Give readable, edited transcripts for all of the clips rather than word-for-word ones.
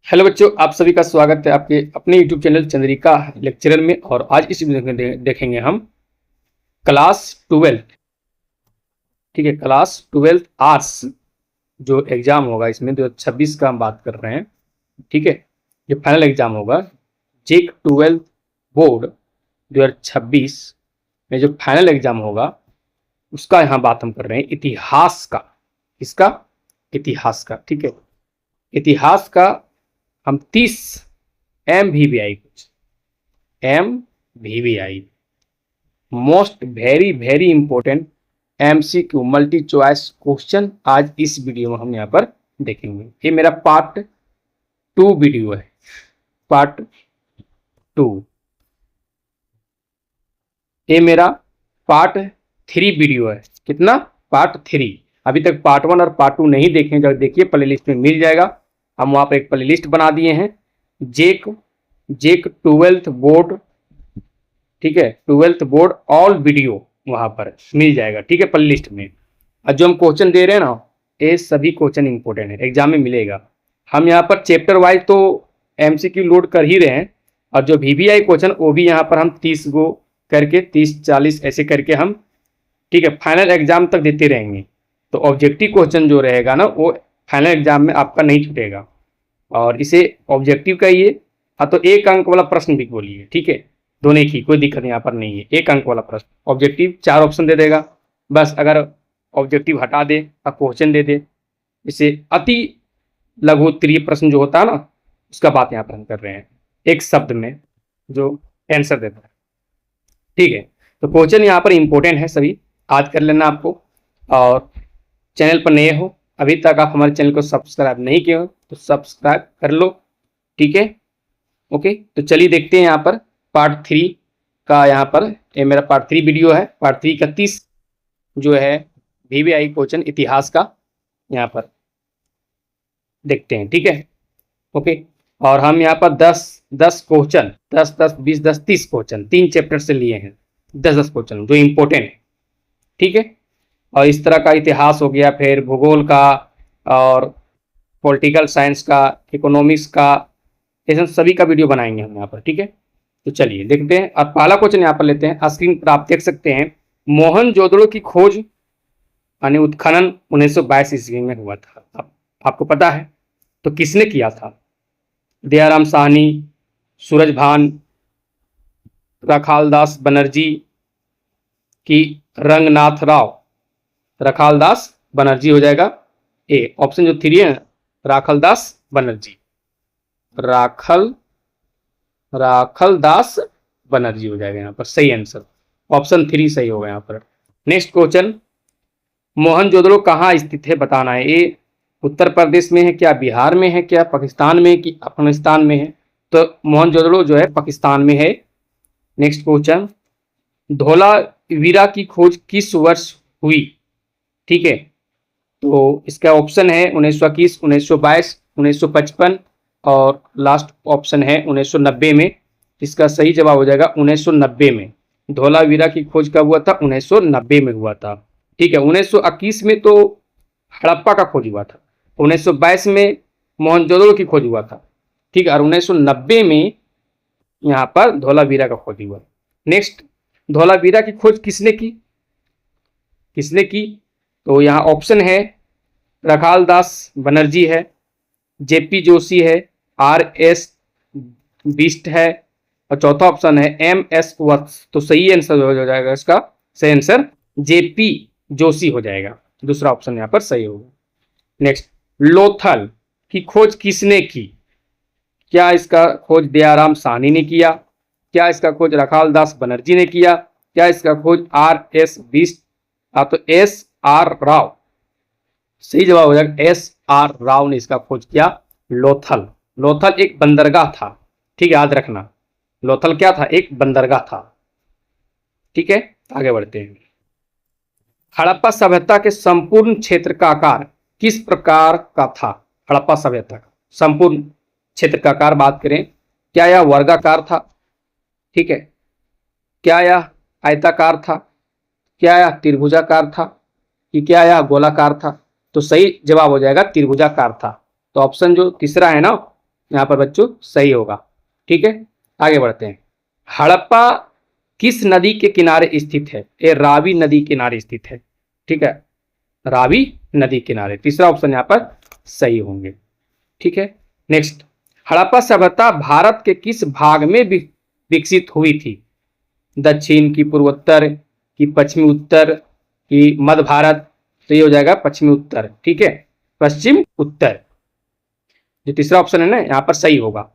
Hello बच्चों, आप सभी का स्वागत है आपके अपने यूट्यूब चैनल चंद्रिका लेक्चरर में। और आज इस वीडियो में देखेंगे हम क्लास 12। ठीक है, क्लास 12 आर्ट्स जो एग्जाम होगा इसमें 2026 का हम बात कर रहे हैं। ठीक है, जो फाइनल एग्जाम होगा जेक 12 बोर्ड 2026 में जो फाइनल एग्जाम होगा उसका यहाँ बात हम कर रहे हैं इतिहास का। किसका? इतिहास का। ठीक है, इतिहास का हम 30 MVVI most very very important MCQ multi choice question आज इस वीडियो में हम यहाँ पर देखेंगे। ये मेरा पार्ट 2 वीडियो है। पार्ट 2 ये मेरा पार्ट 3 वीडियो है। कितना? पार्ट 3। अभी तक पार्ट 1 और पार्ट 2 नहीं देखें, जब देखिए प्लेलिस्ट में मिल जाएगा। हम वहाँ पर एक प्लेलिस्ट बना दिए हैं, जेक 12th बोर्ड। ठीक है, 12th बोर्ड ऑल वीडियो वहाँ पर मिल जाएगा। ठीक है, प्लेलिस्ट में। और जो हम क्वेश्चन दे रहे हैं ना, ये सभी क्वेश्चन इंपॉर्टेंट है, एग्जाम में मिलेगा। हम यहाँ पर चैप्टर वाइज तो MCQ लोड कर ही रहे हैं, और जो VVI क्वेश्चन वो भी यहाँ पर हम 30 गो करके 30-40 ऐसे करके हम, ठीक है, फाइनल एग्जाम तक देते रहेंगे। तो ऑब्जेक्टिव क्वेश्चन जो रहेगा ना, वो फाइनल एग्जाम में आपका नहीं छूटेगा। और इसे ऑब्जेक्टिव कहिए, हाँ, तो 1 अंक वाला प्रश्न भी बोलिए। ठीक है, दोनों की कोई दिक्कत यहाँ पर नहीं है। 1 अंक वाला प्रश्न, ऑब्जेक्टिव 4 ऑप्शन दे देगा बस। अगर ऑब्जेक्टिव हटा दे और क्वेश्चन दे दे, इसे अति लघु उत्तरीय प्रश्न जो होता है ना, उसका बात यहाँ पर हम कर रहे हैं, एक शब्द में जो आंसर देता है। ठीक है, तो क्वेश्चन यहाँ पर इंपॉर्टेंट है, सभी आज कर लेना आपको। और चैनल पर नए हो, अभी तक आप हमारे चैनल को सब्सक्राइब नहीं किए हो तो सब्सक्राइब कर लो। ठीक है, ओके। तो चलिए देखते हैं यहाँ पर पार्ट 3 का। यहाँ पर ये मेरा पार्ट 3 वीडियो है। पार्ट 3 का 30 जो है VVI क्वेश्चन इतिहास का यहाँ पर देखते हैं। ठीक है, ओके। और हम यहाँ पर 10 क्वेश्चन, 10, 20, 10, 30 क्वेश्चन 3 चैप्टर से लिए हैं। 10 क्वेश्चन जो इम्पोर्टेंट है। ठीक है, और इस तरह का इतिहास हो गया, फिर भूगोल का और पॉलिटिकल साइंस का, इकोनॉमिक्स का, ऐसे सभी का वीडियो बनाएंगे हम यहाँ पर। ठीक है, तो चलिए देखते हैं। और पहला क्वेश्चन यहाँ पर लेते हैं। स्क्रीन पर आप देख सकते हैं, मोहनजोदड़ो की खोज यानी उत्खनन 1922 ईस्वी में हुआ था। आपको पता है, तो किसने किया था? दयाराम साहनी, सूरजभान, राखालदास बनर्जी की रंगनाथ राव? राखालदास बनर्जी हो जाएगा ए। ऑप्शन जो 3 है, राखालदास बनर्जी, राखालदास बनर्जी हो जाएगा यहाँ पर सही आंसर। ऑप्शन 3 सही होगा यहाँ पर। नेक्स्ट क्वेश्चन, मोहनजोदड़ो कहाँ स्थित है बताना है। ए उत्तर प्रदेश में है क्या, बिहार में है क्या, पाकिस्तान में है कि अफगानिस्तान में है? तो मोहनजोदड़ो जो है पाकिस्तान में है। नेक्स्ट क्वेश्चन, धोलावीरा की खोज किस वर्ष हुई? ठीक है, तो इसका ऑप्शन है 1921, 1922, 1955 और लास्ट ऑप्शन है 1990 में। इसका सही जवाब हो जाएगा 1990 में। धोलावीरा की खोज कब हुआ था? 1990 में हुआ था। ठीक है, 1921 में तो हड़प्पा का खोज हुआ था, 1922 में मोहनजोदड़ो की खोज हुआ था। ठीक है, और 1990 में यहाँ पर धोलावीरा का खोज हुआ। नेक्स्ट, धोलावीरा की खोज किसने की? तो यहाँ ऑप्शन है राखालदास बनर्जी है, JP जोशी है, RS बिस्ट है, और चौथा ऑप्शन है MS वत्स। तो सही आंसर हो जाएगा, इसका सही आंसर JP जोशी हो जाएगा। दूसरा ऑप्शन यहाँ पर सही होगा। नेक्स्ट, लोथल की खोज किसने की? क्या इसका खोज दयाराम साहनी ने किया? क्या इसका खोज राखालदास बनर्जी ने किया? क्या इसका खोज RS बिस्ट? तो SR राव सही जवाब हो जाएगा। SR राव ने इसका खोज किया। लोथल एक बंदरगाह था। ठीक है, याद रखना, लोथल क्या था? एक बंदरगाह था। ठीक है, आगे बढ़ते हैं। हड़प्पा सभ्यता के संपूर्ण क्षेत्र का आकार किस प्रकार का था? हड़प्पा सभ्यता का संपूर्ण क्षेत्र का आकार बात करें, क्या यह वर्गाकार था? ठीक है, क्या यह आयताकार था? क्या यह त्रिभुजाकार था? कि क्या यह गोलाकार था? तो सही जवाब हो जाएगा त्रिभुजाकार था। तो ऑप्शन जो तीसरा है ना, यहाँ पर बच्चों सही होगा। ठीक है, आगे बढ़ते हैं। हड़प्पा किस नदी के किनारे स्थित है? ये रावी नदी किनारे स्थित है। ठीक है, रावी नदी किनारे, तीसरा ऑप्शन यहाँ पर सही होंगे। ठीक है, नेक्स्ट, हड़प्पा सभ्यता भारत के किस भाग में विकसित हुई थी? दक्षिण की, पूर्वोत्तर की, पश्चिमी उत्तर की, मध्य भारत? तो ये हो जाएगा पश्चिमी उत्तर। ठीक है, पश्चिम उत्तर, जो तीसरा ऑप्शन है ना यहाँ पर सही होगा।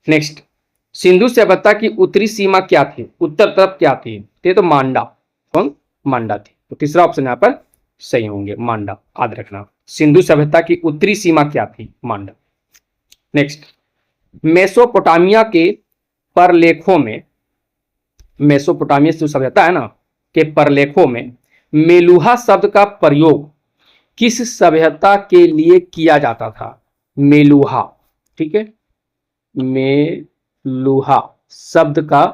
नेक्स्ट, सिंधु सभ्यता की उत्तरी सीमा क्या थी? उत्तर तरफ क्या थी? ये तो मांडा, कौन? मांडा थी। तो तीसरा ऑप्शन यहाँ पर सही होंगे, मांडा, याद रखना। सिंधु सभ्यता की उत्तरी सीमा क्या थी? मांडा। नेक्स्ट, मेसोपोटामिया के परलेखों में, मेसोपोटामिया जो सभ्यता है ना के परलेखों में मेलुहा शब्द का प्रयोग किस सभ्यता के लिए किया जाता था? मेलुहा, ठीक है, मेलुहा शब्द का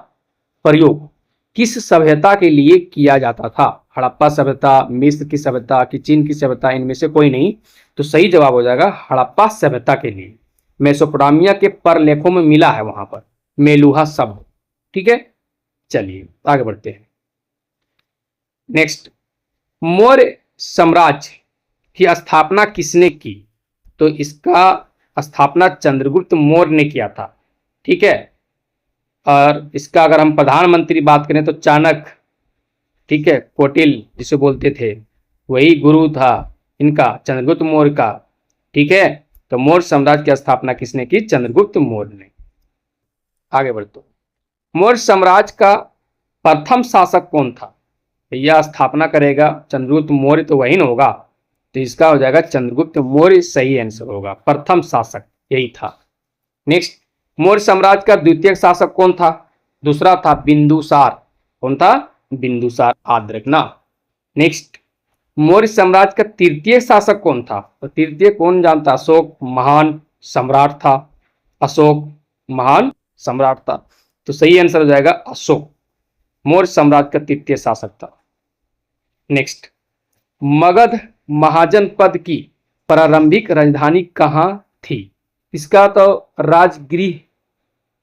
प्रयोग किस सभ्यता के लिए किया जाता था? हड़प्पा सभ्यता, मिस्र की सभ्यता की, चीन की सभ्यता? इनमें से कोई नहीं। तो सही जवाब हो जाएगा हड़प्पा सभ्यता के लिए। मेसोपोटामिया के परलेखों में मिला है वहां पर मेलुहा शब्द। ठीक है, चलिए आगे बढ़ते हैं। नेक्स्ट, मौर्य साम्राज्य की स्थापना किसने की? तो इसका स्थापना चंद्रगुप्त मौर्य ने किया था। ठीक है, और इसका अगर हम प्रधानमंत्री बात करें तो चाणक्य, ठीक है, कौटिल जिसे बोलते थे, वही गुरु था इनका, चंद्रगुप्त मौर्य का। ठीक है, तो मौर्य साम्राज्य की स्थापना किसने की? चंद्रगुप्त मौर्य ने। आगे बढ़ते, मौर्य साम्राज्य का प्रथम शासक कौन था? यह स्थापना करेगा चंद्रगुप्त मौर्य, तो वही ना होगा। तो इसका हो जाएगा चंद्रगुप्त मौर्य, सही आंसर होगा, प्रथम शासक यही था। नेक्स्ट, मौर्य साम्राज्य का द्वितीय शासक कौन था? दूसरा था बिंदुसार। कौन था? बिंदुसार, याद रखना। नेक्स्ट, मौर्य साम्राज्य का तृतीय शासक कौन था? तो तृतीय कौन जानता? अशोक महान सम्राट था। अशोक महान सम्राट था, तो सही आंसर हो जाएगा अशोक, मौर्य साम्राज्य का तृतीय शासक था। नेक्स्ट, मगध महाजनपद की प्रारंभिक राजधानी कहाँ थी? इसका तो राजगृह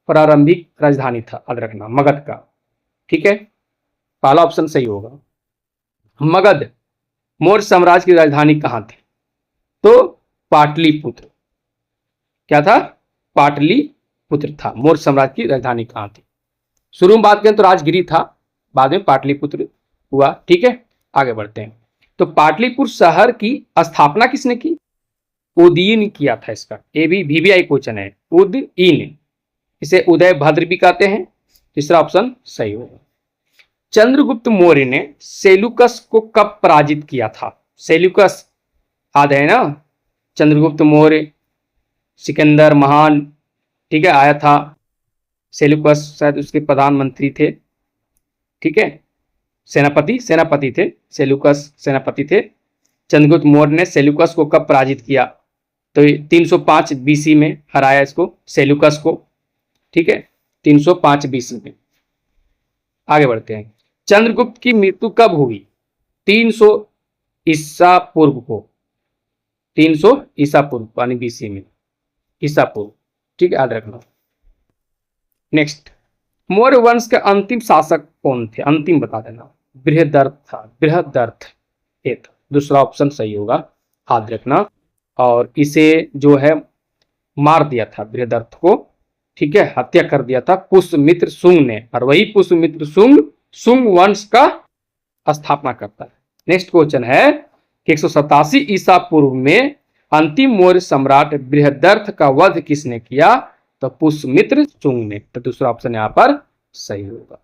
प्रारंभिक राजधानी था, याद रखना, मगध का। ठीक है, पहला ऑप्शन सही होगा। मगध मौर्य साम्राज्य की राजधानी कहाँ थी? तो पाटलिपुत्र। क्या था? पाटलिपुत्र था मौर्य साम्राज्य की राजधानी कहाँ थी। शुरू में बात करें तो राजगिरी था, बाद में पाटलिपुत्र हुआ। ठीक है, आगे बढ़ते हैं। तो पाटलिपुत्र शहर की स्थापना किसने की? उदयन किया था। इसका ये भी वीवीआई क्वेश्चन है, उदयन, इसे उदय भद्र भी कहते हैं। तीसरा ऑप्शन सही होगा। चंद्रगुप्त मौर्य ने सेल्यूकस को कब पराजित किया था? सेल्यूकस याद है ना, चंद्रगुप्त मौर्य, सिकंदर महान, ठीक है, आया था। सेल्यूकस शायद उसके प्रधानमंत्री थे। ठीक है, सेनापति थे, सेल्यूकस सेनापति थे। चंद्रगुप्त मौर्य ने सेल्यूकस को कब पराजित किया? तो 305 बीसी में हराया इसको, सेल्यूकस को। ठीक है, 305 बीसी में। आगे बढ़ते हैं। चंद्रगुप्त की मृत्यु कब हुई? 300 ईसा पूर्व को, 300 ईसा पूर्व यानी बीसी में, ईसा पूर्व। ठीक है, याद रखना। नेक्स्ट, मौर्य वंश के अंतिम शासक कौन थे? अंतिम बता देना। बृहदर्थ था, बृहदर्थ ये था, दूसरा ऑप्शन सही होगा, याद रखना। और इसे जो है मार दिया था बृहदर्थ को, ठीक है, हत्या कर दिया था पुष्यमित्र शुंग ने, और वही पुष्यमित्र शुंग वंश का स्थापना करता है। नेक्स्ट क्वेश्चन है कि 187 ईसा पूर्व में अंतिम मौर्य सम्राट बृहदर्थ का वध किसने किया? तो पुष्यमित्र शुंग ने, तो दूसरा ऑप्शन यहाँ पर सही होगा।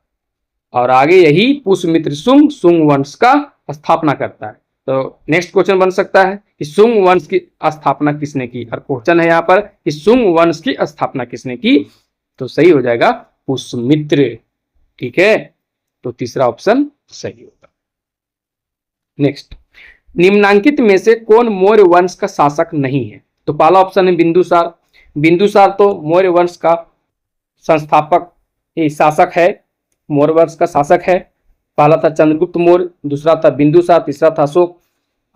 और आगे यही पुष्यमित्र शुंग वंश का स्थापना करता है। तो नेक्स्ट क्वेश्चन बन सकता है कि शुंग वंश की स्थापना किसने की? और क्वेश्चन है यहाँ पर कि शुंग वंश की स्थापना किसने की? तो सही हो जाएगा पुष्यमित्र। ठीक है, तो तीसरा ऑप्शन सही होगा। नेक्स्ट, निम्नांकित में से कौन मौर्य वंश का शासक नहीं है? तो पहला ऑप्शन है बिंदुसार। बिंदुसार तो मौर्य वंश का संस्थापक शासक है, मौर्य वंश का शासक है। पहला था चंद्रगुप्त मौर्य, दूसरा था बिंदुसार, तीसरा था अशोक,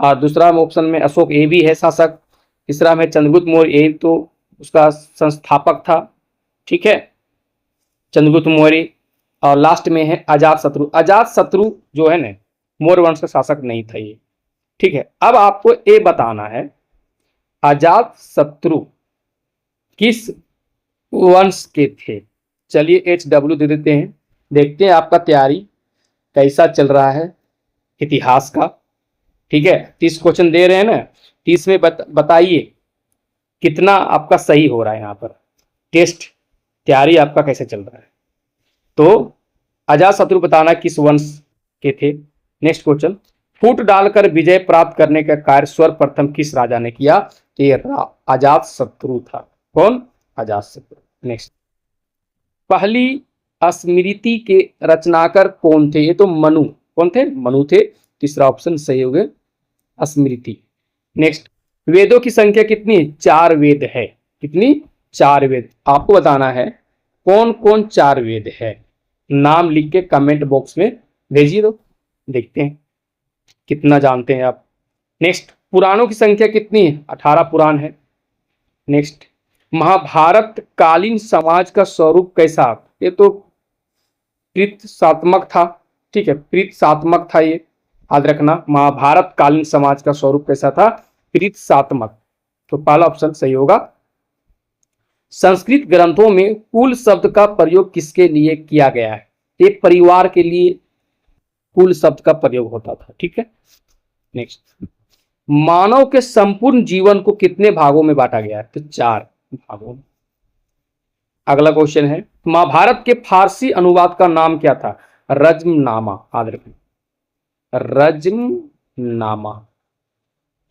और दूसरा ऑप्शन में अशोक ये भी है शासक, तीसरा में चंद्रगुप्त मौर्य, ये तो उसका संस्थापक था, ठीक है, चंद्रगुप्त मौर्य। और लास्ट में है अजातशत्रु। अजातशत्रु जो है ना, मौर्य वंश का शासक नहीं था ये, ठीक है। अब आपको ये बताना है अजातशत्रु किस वंश के थे। चलिए HW दे देते हैं, देखते हैं आपका तैयारी कैसा चल रहा है इतिहास का, ठीक है। 30 क्वेश्चन दे रहे हैं ना, 30 में बताइए कितना आपका सही हो रहा है। यहाँ पर टेस्ट तैयारी आपका कैसे चल रहा है। तो अजातशत्रु बताना किस वंश के थे। नेक्स्ट क्वेश्चन, फूट डालकर विजय प्राप्त करने का कार्य सर्वप्रथम किस राजा ने किया। तो ये अजातशत्रु था। कौन? अजातशत्रु। नेक्स्ट, पहली स्मृति के रचनाकार कौन थे। ये तो मनु। कौन थे? मनु थे। तीसरा ऑप्शन सही हो गया, स्मृति। नेक्स्ट, वेदों की संख्या कितनी? 4 वेद है। कितनी? 4 वेद। आपको बताना है कौन कौन 4 वेद है। नाम लिख के कमेंट बॉक्स में भेजिए, तो देखते हैं कितना जानते हैं आप। नेक्स्ट, पुराणों की संख्या कितनी है? 18 पुराण है। नेक्स्ट, महाभारत कालीन समाज का स्वरूप कैसा। ये तो प्रीतिशात्मक था, ठीक है, प्रीतिशात्मक था। ये याद रखना, महाभारत कालीन समाज का स्वरूप कैसा था? प्रीतिशात्मक। तो पहला ऑप्शन सही होगा। संस्कृत ग्रंथों में कुल शब्द का प्रयोग किसके लिए किया गया है। एक परिवार के लिए कुल शब्द का प्रयोग होता था, ठीक है। नेक्स्ट, मानव के संपूर्ण जीवन को कितने भागों में बांटा गया है। तो 4 भागों में। अगला क्वेश्चन है, महाभारत के फारसी अनुवाद का नाम क्या था। रज्मनामा। याद रखना, रज्मनामा।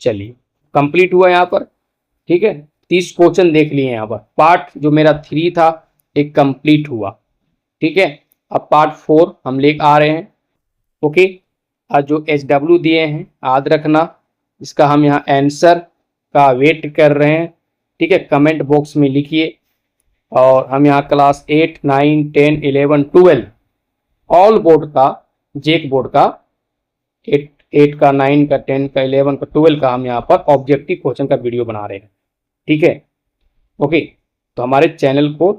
चलिए, कंप्लीट हुआ यहाँ पर, ठीक है। 30 क्वेश्चन देख लिए यहाँ पर। पार्ट जो मेरा 3 था एक कंप्लीट हुआ, ठीक है। अब पार्ट 4 हम लेकर आ रहे हैं, ओके। आज जो HW दिए हैं याद रखना, इसका हम यहाँ आंसर का वेट कर रहे हैं, ठीक है। कमेंट बॉक्स में लिखिए। और हम यहाँ क्लास 8, 9, 10, 11, 12 ऑल बोर्ड का, जेक बोर्ड का 8 का, 9 का, 10 का, 11 का, 12 का हम यहाँ पर ऑब्जेक्टिव क्वेश्चन का वीडियो बना रहे हैं, ठीक है, ओके। तो हमारे चैनल को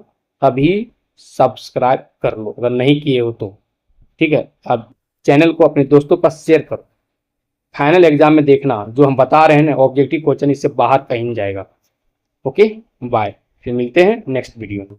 अभी सब्सक्राइब कर लो अगर नहीं किए हो तो, ठीक है। अब चैनल को अपने दोस्तों पर शेयर करो। फाइनल एग्जाम में देखना जो हम बता रहे हैं ना, ऑब्जेक्टिव क्वेश्चन इससे बाहर कहीं नहीं जाएगा। Okay, bye. फिर मिलते हैं नेक्स्ट वीडियो में।